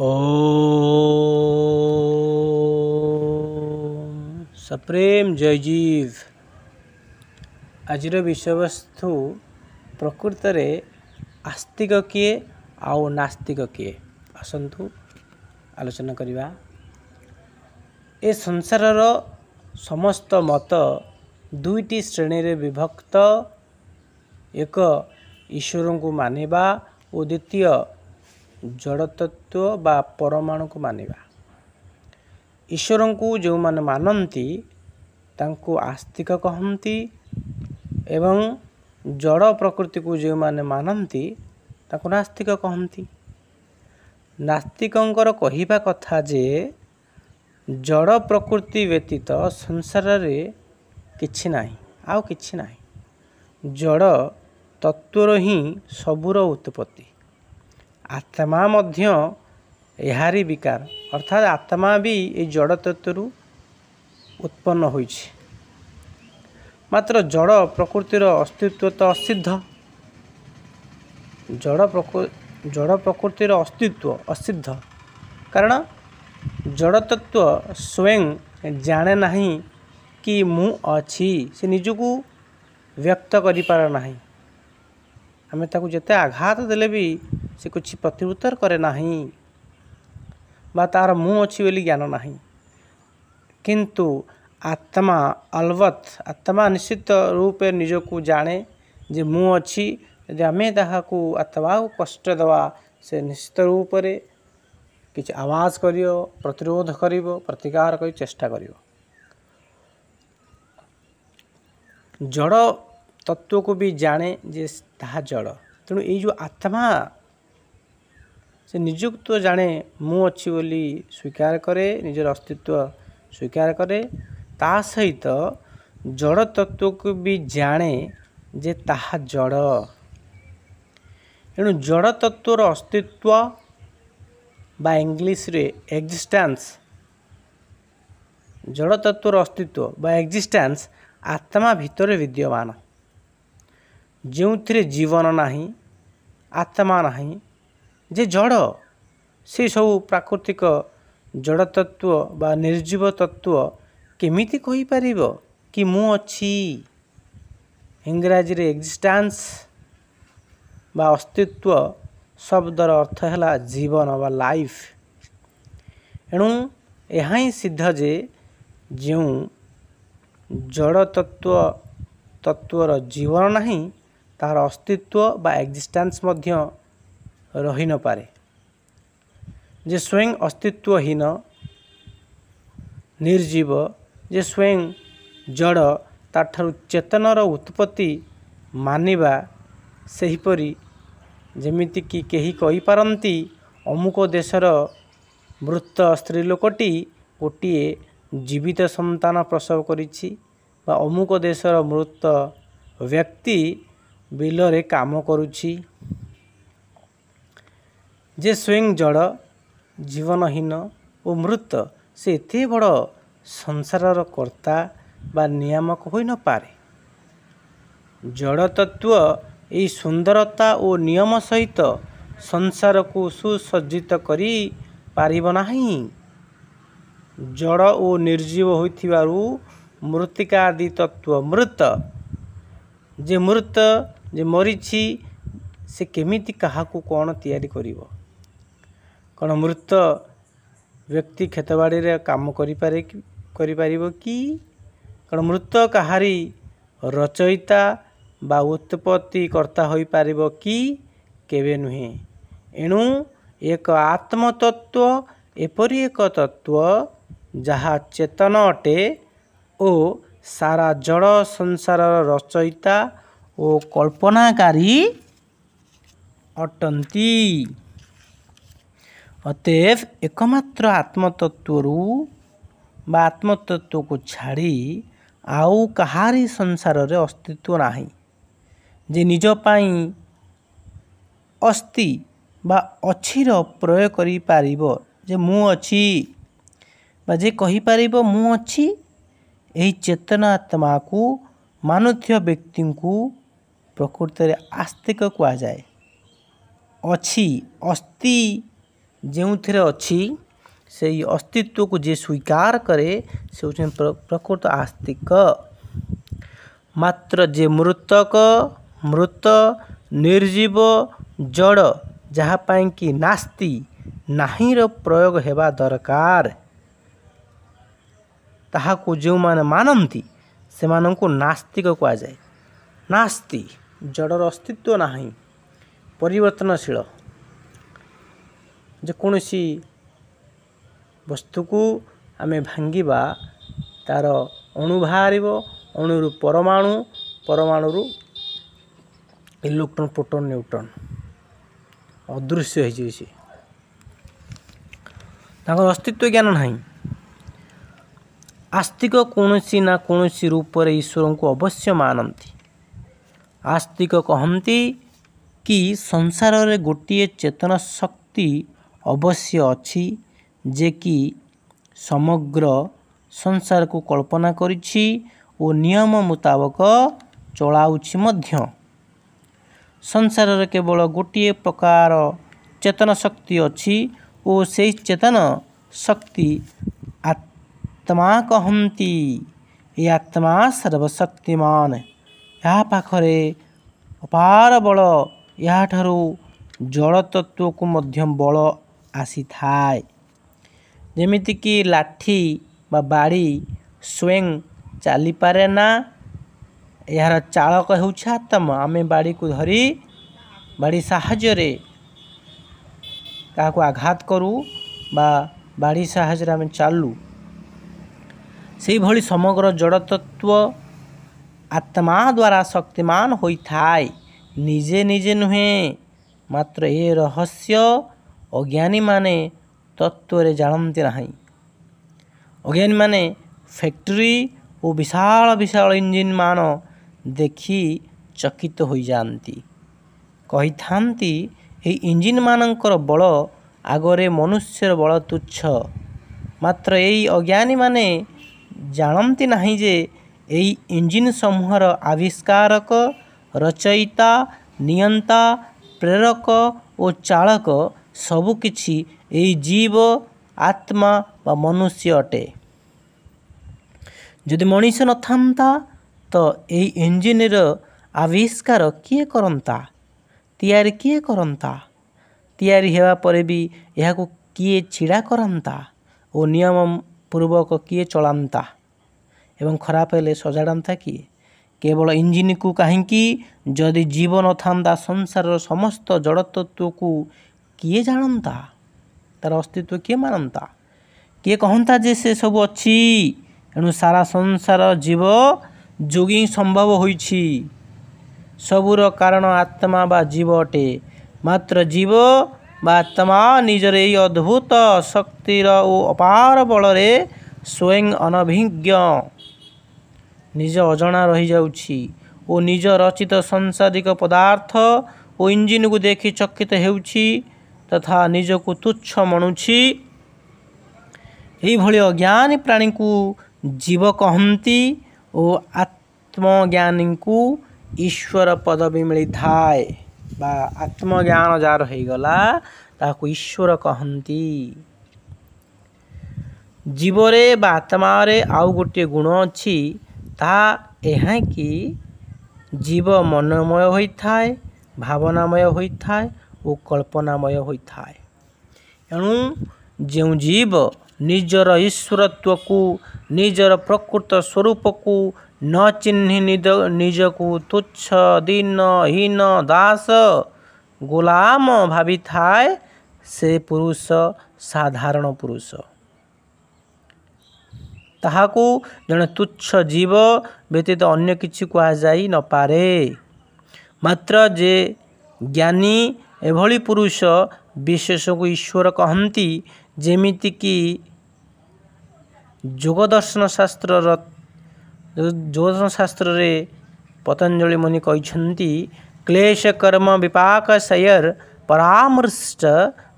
ओम सप्रेम जय जीव। आजिर विषयवस्तु प्रकृत रे आस्तिक किए आउ नास्तिक किए आसतु आलोचना करिबा। ए संसारर समस्त मत दुईटी श्रेणी रे विभक्त। एक ईश्वर को मानिबा और द्वितीय जड़ तत्व बा परमाणु को मानिबा। ईश्वर को जो माने मानती तांको आस्तिक कहती एवं जड़ प्रकृति को जो माने मानती तांको नास्तिक कहती। नास्तिकंकर कहिबा कथा जे जड़ प्रकृति व्यतीत संसार रे किछि नाही आउ किछि नाही। जड़ तत्वर ही सबुर उत्पत्ति। आत्मा मध्य एहारी विकार अर्थात आत्मा भी ये जड़ तत्व उत्पन्न होइछि। मात्र जड़ प्रकृतिर अस्तित्व तो असिद्ध। जड़ प्रकृतिर अस्तित्व असिद्ध कारण जड़ तत्व स्वयं जाने नहीं कि मु अछि। से निजको व्यक्त करि पार नहीं। आमे ताकू जते आघात देले भी से कुछ प्रत्युत्तर करे नहीं बा तार मुँह अच्छी बोली ज्ञान नहीं। किंतु आत्मा अलबत् आत्मा निश्चित रूपे निजको जाने जे मुँह अच्छी। यदि आमे ताहाकू आत्मा को कष्ट देवा से निश्चित रूप से किछ आवाज करियो प्रतिरोध करिवो प्रतिकार करी चेष्टा करिवो। जड़ तत्व को भी जाने जे ताहा जड़। तेणु ये जो आत्मा से निजुक तो जाने मु अच्छी बोली स्वीकार करे निजर अस्तित्व स्वीकार करे ता सहित जड़ तत्व को भी जाने जे ताहा जड़। तेणु जड़ तत्वर अस्तित्व बा इंग्लिश रे एक्जिस्टेंस जड़ तत्वर अस्तित्व बा एक्जिस्टेंस आत्मा भितर विद्यमान। जो थिरे जीवन नहीं आत्मा नहीं जे जड़ से सब प्राकृतिक जड़ तत्व बा निर्जीव तत्व केमिति कहि परिबो कि मु अछि। इंग्राजी रे एक्जिस्टेंस बा अस्तित्व शब्दर अर्थ है जीवन बा लाइफ। एणु यह सिद्ध जे जो जड़ तत्वर जीवन नहीं तार अस्तित्व बा एक्जिस्टेंस मध्य रही न पारे। जे स्वयं अस्तित्वहीन निर्जीव जे स्वयं जड़ ताठारु चेतनर उत्पत्ति मानिबा सेहिपरि जेमिति कि केही कहि पारंती अमुक देशर मृत स्त्री लोकटी गोटिए जीवित संतान प्रसव करिछि बा अमुक देशर मृत व्यक्ति बिलरे काम करुछि। जे स्वयं जड़ जीवनहीन और मृत से एते बड़ संसारर कर्ता बा नियामक होई न पारे। जड़ तत्व यही सुंदरता और नियम सहित संसार को सुसज्जित करी पारिब नाही। जड़ और निर्जीव होइथिबारु मृत्तिका आदि तत्व मृत जे मरीछि से केमिति काहाकू कौन तैयारी करिवो। कौन मृत व्यक्ति खेतबाड़ी रे काम करि पारिबो कि कौन मृत काहारी रचयिता बा उत्पत्ति कर्ता होई पारिबो कि केबे नुहे। एणु एक आत्मतत्व एपरि एक तत्व जहा चेतन अटे ओ सारा जड़ संसार रचयिता ओ कल्पनाकारी अटंती। अतएव एकमात्र आत्मतत्वरू बा आत्मतत्व को छाड़ी आउ कहारी संसार रे अस्तित्व नाही। जे निज पाई अस्ति बा अछीर प्रयोग करि पारिबो जे मु अछि बा जे कहि पारिबो मु अछि। एही चेतन आत्मा को मानुथ्य व्यक्ति को प्रकृति रे आस्तिक कुआ जाए। अछि अस्ति ଯେଉଁଥିରେ ଅଛି ସେହି अस्तित्व को जे स्वीकार करे से होउछन प्रकृत आस्तिक। मात्र जे मृत निर्जीव जड़ जहाँपाई कि नास्ति नाहीर प्रयोग हेबा दरकार ताहाको जो माने मानती से माननको नास्तिक कहा जाए। नास्ति जड़र अस्तित्व नाही, परिवर्तनशील। जेकोसी वस्तु को आमे भांगिबा तार अणु बाहर, अणुरु परमाणु, परमाणु इलेक्ट्रॉन प्रोटॉन न्यूट्रॉन अदृश्य हो तांकर अस्तित्व ज्ञान नहीं। आस्तिक कौनसी ना कौनसी रूप रे ईश्वर को अवश्य मानती। आस्तिक कहती कि संसार रे गोटे चेतन शक्ति अवश्य अच्छी जे कि समग्र संसार को कल्पना करिछि और नियम मुताबक चलाउछि मध्य। संसार रे केवल गोटे प्रकार चेतन शक्ति अच्छी और से चेतन शक्ति आत्मा कहती। ये आत्मा सर्वशक्तिमान, या पाखरे अपार बल, या ठारू जड़ तत्व को मध्य बल आसी थाए। जेमिति कि लाठी बा बाड़ी स्वयं चली पारे ना, यार चालक होउछि आत्मा। आमे बाड़ी को धरी बाड़ी साहाय्य काको आघात करू बा बाड़ी साहाय्य आमे चालू, से भली समग्र जड़ तत्व आत्मा द्वारा शक्तिमान होई थाए, निजे निजे नुहे। मात्र ए रहस्य अज्ञानी माने तत्व रे जानते नहीं। अज्ञानी माने फैक्ट्री और विशाल विशाल इंजिन मान देखी चकित हो जाती। कही थांती ए इंजिन मानकर बल आगरे मनुष्यर बल तुच्छ। मात्र यही अज्ञानी माने जानती नहीं जे यही इंजिन समूहर आविष्कारक, रचयिता, नियंता, प्रेरक और चालक सबुकिछि यही जीव आत्मा व मनुष्य अटे। जदि मनीष न था तो यही इंजिन आविष्कार किए करंता, तैयारी किए करंता, तैयारी हेबा परे भी यह को किए छिड़ा करंता और नियम पूर्वक किए चलांता एवं खराब हेले सजाड़ता किए। केवल इंजिन को कहीं जदि जीव न था संसार समस्त जड़ तत्व को किए जानता, तार अस्तित्व किए मानता, किए कहता जे से सब अच्छी। एणु सारा संसार जीव जोगी संभव होइछि। सबुर कारण आत्मा बा जीव अटे। मात्र जीव बा आत्मा निजर यही अद्भुत शक्तिर ओ अपार बलरे स्वयं अनभिज्ञ निज अजଣା रही जाउछि ओ निज रचित संसारिक पदार्थ ओ इंजिन को देखि चकित हेउछि तथा निज को तुच्छ मनुछि। यही भली अज्ञानी प्राणी को जीव कहती और आत्मज्ञानी को ईश्वर पदवी मिली थाए बा आत्मज्ञान जार हो गला ताको ईश्वर कहती। जीवरे बा आत्मारे आउ गोटे गुण अच्छी ता यह कि जीव मनोमय होता है, भावनामय होता है और कल्पनामय होता है। एणु जो जीव निजर ईश्वरत्व को निजर प्रकृत स्वरूप को न चिन्हि निज को तुच्छ दीन हीन दास गुलाम भावी थाए से पुरुष साधारण पुरुष। ताहाको जड़े तुच्छ जीव व्यतीत अन्य किछि कहा जाई न पारे। मात्र जे ज्ञानी एभली पुरुष विशेष को ईश्वर कहती। जेमिति कि योगदर्शन शास्त्र रे पतंजलि मुनि कहते क्लेश कर्म विपाक शयर परामृष्ट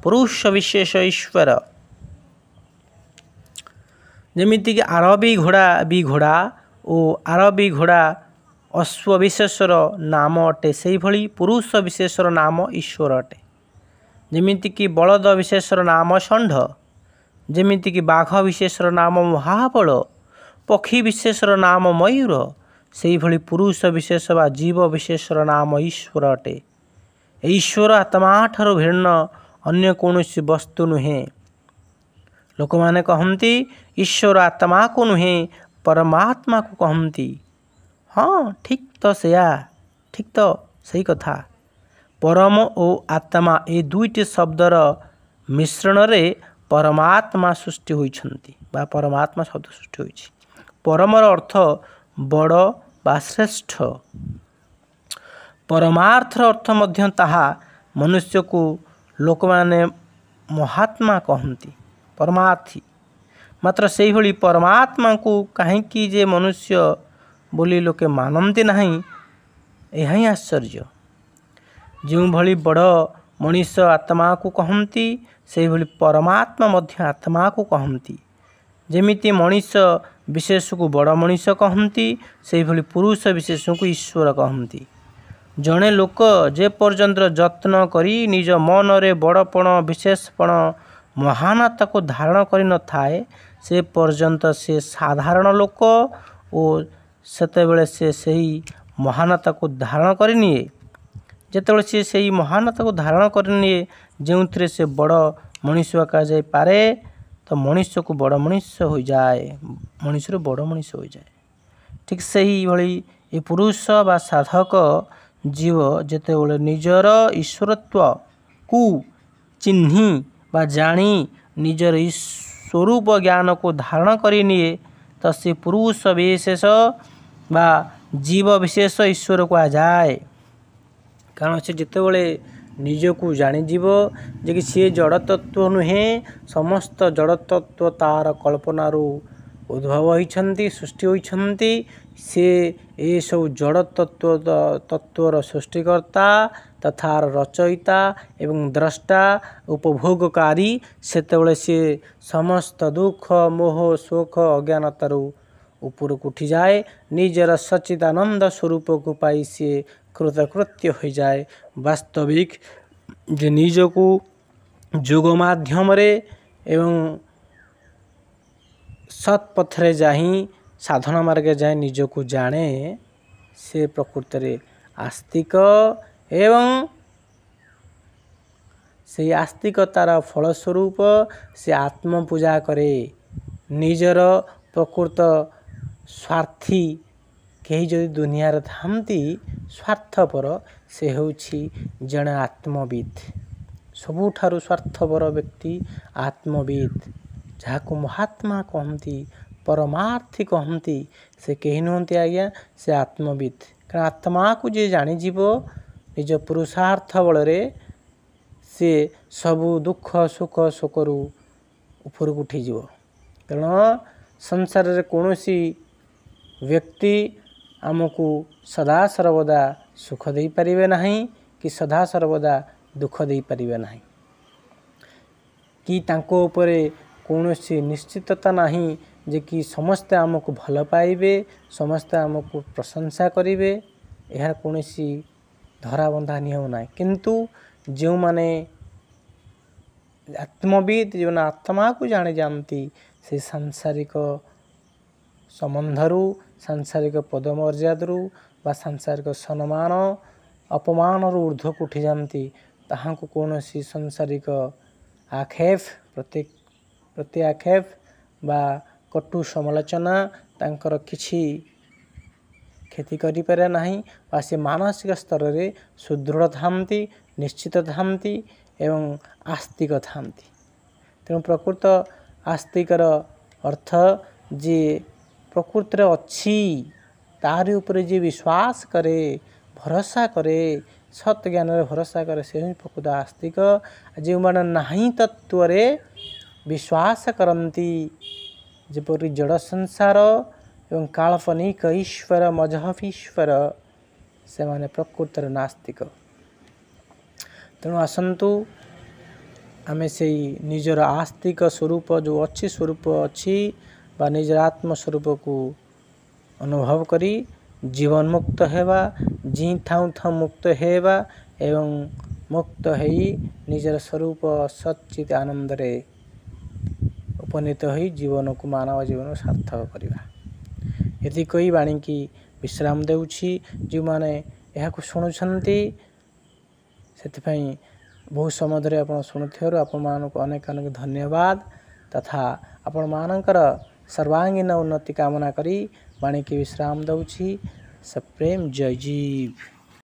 पुरुष विशेष ईश्वर। जेमिति कि आरबी घोड़ा और आरबी घोड़ा अश्व विशेषर नाम अटे, से भली पुरुष विशेषर नाम ईश्वर अटे। ଯେମିତିକି ବଳଦ ବିଶେଷର ନାମ ଷଣ୍ଢ, ଯେମିତିକି ବାଘ ବିଶେଷର ନାମ ମହାବଳ, ପକ୍ଷୀ ବିଶେଷର ନାମ ମୟୂର, ସେହିଭଳି ପୁରୁଷ ବିଶେଷ ବା ଜୀବ ବିଶେଷର ନାମ ଈଶ୍ୱର ଅଟେ। ଈଶ୍ୱର ଆତ୍ମା ଠାରୁ ଭିନ୍ନ ଅନ୍ୟ କୌଣସି ବସ୍ତୁ ନୁହେଁ। ଲୋକମାନେ କହନ୍ତି ଈଶ୍ୱର ଆତ୍ମାକୁ ନୁହେଁ ପରମାତ୍ମାକୁ କହନ୍ତି। ହଁ, ଠିକ୍ ତ ସେୟା, ଠିକ୍ ତ ସେଇ କଥା। ପରମ ଓ ଆତ୍ମା ଏ ଦୁଇଟି ଶବ୍ଦର ମିଶ୍ରଣରେ ପରମାତ୍ମା ସୃଷ୍ଟି ହୋଇଛନ୍ତି ବା ପରମାତ୍ମା ଶବ୍ଦ ସୃଷ୍ଟି ହୋଇଛି। ପରମର ଅର୍ଥ ବଡ଼ ବା ଶ୍ରେଷ୍ଠ। ପରମାର୍ଥର ଅର୍ଥ ମଧ୍ୟ ତାହା। ମନୁଷ୍ୟକୁ ଲୋକମାନେ ମହାତ୍ମା କହନ୍ତି, ପରମାର୍ଥୀ। ମାତ୍ର ସେହିଭଳି ପରମାତ୍ମାକୁ କାହିଁକି ଯେ ମନୁଷ୍ୟ ବୋଲି ଲୋକେ ମାନନ୍ତି ନାହିଁ, ଏହା ହିଁ ଆଶ୍ଚର୍ଯ୍ୟ। ଯେଉଁଭଳି ବଡ଼ ମଣିଷ ଆତ୍ମାକୁ କହନ୍ତି, ସେହିଭଳି ପରମାତ୍ମା ମଧ୍ୟ ଆତ୍ମାକୁ କହନ୍ତି। ଯେମିତି ମଣିଷ ବିଶେଷକୁ ବଡ଼ ମଣିଷ କହନ୍ତି, ସେହିଭଳି ପୁରୁଷ ବିଶେଷକୁ ଈଶ୍ୱର କହନ୍ତି। ଜଣେ ଲୋକ ଯେପର୍ଯ୍ୟନ୍ତ ଯତ୍ନ କରି ନିଜ ମନରେ ବଡ଼ପଣ ବିଶେଷପଣ ମହାନତାକୁ ଧାରଣ କରିନଥାଏ, ସେ ପର୍ଯ୍ୟନ୍ତ ସେ ସାଧାରଣ ଲୋକ ଓ ସେତେବେଳେ ସେ ସେହି ମହାନତାକୁ ଧାରଣ କରିନିଏ। ଯେତେବେଳେ ସେ ସେହି ମହାନତାକୁ ଧାରଣ କରିନିଏ, ଯେଉଁଥିରେ ସେ ବଡ଼ ମଣିଷ କୁହାଯାଇପାରେ, ତ ମଣିଷକୁ ବଡ଼ ମଣିଷ ହୋଇଯାଏ, ମଣିଷରୁ ବଡ଼ ମଣିଷ ହୋଇଯାଏ। ଠିକ୍ ସେହିଭଳି ଏ ପୁରୁଷ ବା ସାଧକ ଜୀବ ଯେତେବେଳେ ନିଜର ଈଶ୍ୱରତ୍ୱକୁ ଚିହ୍ନି ବା ଜାଣି ନିଜର ସ୍ୱରୂପ ଜ୍ଞାନକୁ ଧାରଣ କରିନିଏ, ତ ସେ ପୁରୁଷ ବିଶେଷ ବା ଜୀବ ବିଶେଷ ଈଶ୍ୱର କୁହାଯାଏ। କାରଣ ସେ ଯେତେବେଳେ ନିଜକୁ ଜାଣିଯିବ ଯେ କି ସିଏ ଜଡ଼ତତ୍ତ୍ୱ ନୁହେଁ, ସମସ୍ତ ଜଡ଼ତତ୍ତ୍ୱ ତା'ର କଳ୍ପନାରୁ ଉଦ୍ଭବ ହୋଇଛନ୍ତି, ସୃଷ୍ଟି ହୋଇଛନ୍ତି, ସେ ଏସବୁ ଜଡ଼ ତତ୍ତ୍ୱର ସୃଷ୍ଟିକର୍ତ୍ତା ତଥା ରଚୟିତା ଏବଂ ଦ୍ରଷ୍ଟା ଉପଭୋଗକାରୀ, ସେତେବେଳେ ସିଏ ସମସ୍ତ ଦୁଃଖ ମୋହ ଶୋକ ଅଜ୍ଞାନତାରୁ ଉପରକୁ ଉଠିଯାଏ। ନିଜର ସଚ୍ଚିଦାନନ୍ଦ ସ୍ୱରୂପକୁ ପାଇ ସିଏ କୃତକୃତ୍ୟ ହୋଇଯାଏ। ବାସ୍ତବିକ ଯେ ନିଜକୁ ଯୋଗ ମାଧ୍ୟମରେ ଏବଂ ସତ୍ ପଥରେ ଯାଇ ସାଧନା ମାର୍ଗରେ ଯାଇ ନିଜକୁ ଜାଣେ, ସେ ପ୍ରକୃତରେ ଆସ୍ତିକ ଏବଂ ସେହି ଆସ୍ତିକତାର ଫଳସ୍ୱରୂପ ସେ ଆତ୍ମପୂଜା କରେ। ନିଜର ପ୍ରକୃତ ସ୍ୱାର୍ଥୀ କେହି ଯଦି ଦୁନିଆରେ ଥାନ୍ତି, ସ୍ୱାର୍ଥପର, ସେ ହେଉଛି ଜଣେ ଆତ୍ମବିତ୍। ସବୁଠାରୁ ସ୍ୱାର୍ଥପର ବ୍ୟକ୍ତି ଆତ୍ମବିତ୍, ଯାହାକୁ ମହାତ୍ମା କହନ୍ତି, ପରମାର୍ଥୀ କହନ୍ତି। ସେ କେହି ନୁହନ୍ତି ଆଜ୍ଞା, ସେ ଆତ୍ମବିତ୍। କାରଣ ଆତ୍ମାକୁ ଯିଏ ଜାଣିଯିବ ନିଜ ପୁରୁଷାର୍ଥ ବଳରେ, ସେ ସବୁ ଦୁଃଖ ସୁଖ ଶୋକରୁ ଉପରକୁ ଉଠିଯିବ। କାରଣ ସଂସାରରେ କୌଣସି ବ୍ୟକ୍ତି ଆମକୁ ସଦାସର୍ବଦା ସୁଖ ଦେଇପାରିବେ ନାହିଁ କି ସଦାସର୍ବଦା ଦୁଃଖ ଦେଇପାରିବେ ନାହିଁ, କି ତାଙ୍କ ଉପରେ କୌଣସି ନିଶ୍ଚିତତା ନାହିଁ ଯେ କି ସମସ୍ତେ ଆମକୁ ଭଲ ପାଇବେ, ସମସ୍ତେ ଆମକୁ ପ୍ରଶଂସା କରିବେ। ଏହା କୌଣସି ଧରାବନ୍ଧା ନିୟମ ନାହିଁ। କିନ୍ତୁ ଯେଉଁମାନେ ଆତ୍ମବିତ୍, ଯେଉଁମାନେ ଆତ୍ମାକୁ ଜାଣିଯାଆନ୍ତି, ସେ ସାଂସାରିକ ସମ୍ବନ୍ଧରୁ, ସାଂସାରିକ ପଦମର୍ଯ୍ୟାଦାରୁ ବା ସାଂସାରିକ ସମ୍ମାନ ଅପମାନରୁ ଉର୍ଦ୍ଧ୍ୱକୁ ଉଠିଯାଆନ୍ତି। ତାହାଙ୍କୁ କୌଣସି ସାଂସାରିକ ଆକ୍ଷେପ ପ୍ରତି ଆକ୍ଷେପ ବା କଟୁ ସମାଲୋଚନା ତାଙ୍କର କିଛି କ୍ଷତି କରିପାରେ ନାହିଁ, ବା ସେ ମାନସିକ ସ୍ତରରେ ସୁଦୃଢ଼ ଥାନ୍ତି, ନିଶ୍ଚିତ ଥାନ୍ତି ଏବଂ ଆସ୍ତିକ ଥାନ୍ତି। ତେଣୁ ପ୍ରକୃତ ଆସ୍ତିକର ଅର୍ଥ ଯିଏ ପ୍ରକୃତିରେ ଅଛି, ତାହାରି ଉପରେ ଯିଏ ବିଶ୍ୱାସ କରେ, ଭରସା କରେ, ସତ୍ ଜ୍ଞାନରେ ଭରସା କରେ, ସେ ହିଁ ପ୍ରକୃତ ଆସ୍ତିକ। ଯେଉଁମାନେ ନାହିଁ ତତ୍ତ୍ୱରେ ବିଶ୍ୱାସ କରନ୍ତି, ଯେପରି ଜଡ଼ ସଂସାର ଏବଂ କାଳ୍ପନିକ ଈଶ୍ୱର ମଜହବ ଈଶ୍ୱର, ସେମାନେ ପ୍ରକୃତରେ ନାସ୍ତିକ। ତେଣୁ ଆସନ୍ତୁ ଆମେ ସେଇ ନିଜର ଆସ୍ତିକ ସ୍ୱରୂପ ଯେଉଁ ଅଛି, ସ୍ୱରୂପ ଅଛି ବା ନିଜର ଆତ୍ମ ସ୍ୱରୂପକୁ ଅନୁଭବ କରି ଜୀବନ ମୁକ୍ତ ହେବା, ଥାଉଁ ଥାଉଁ ମୁକ୍ତ ହେବା ଏବଂ मुक्त होई निजर स्वरूप सच्चित आनंदरे उपनीत होई जीवन को मानव जीवन सार्थक करवा। यदि कोई वाणी की विश्राम देउछि जो माने यह शुणुंट से बहुत समय धरे आप शुणुवर आपण मानक अनेक अनेक धन्यवाद तथा आपण मानकर सर्वांगीन उन्नति कामना करी वाणी की विश्राम दउछि। सप्रेम जय जीव।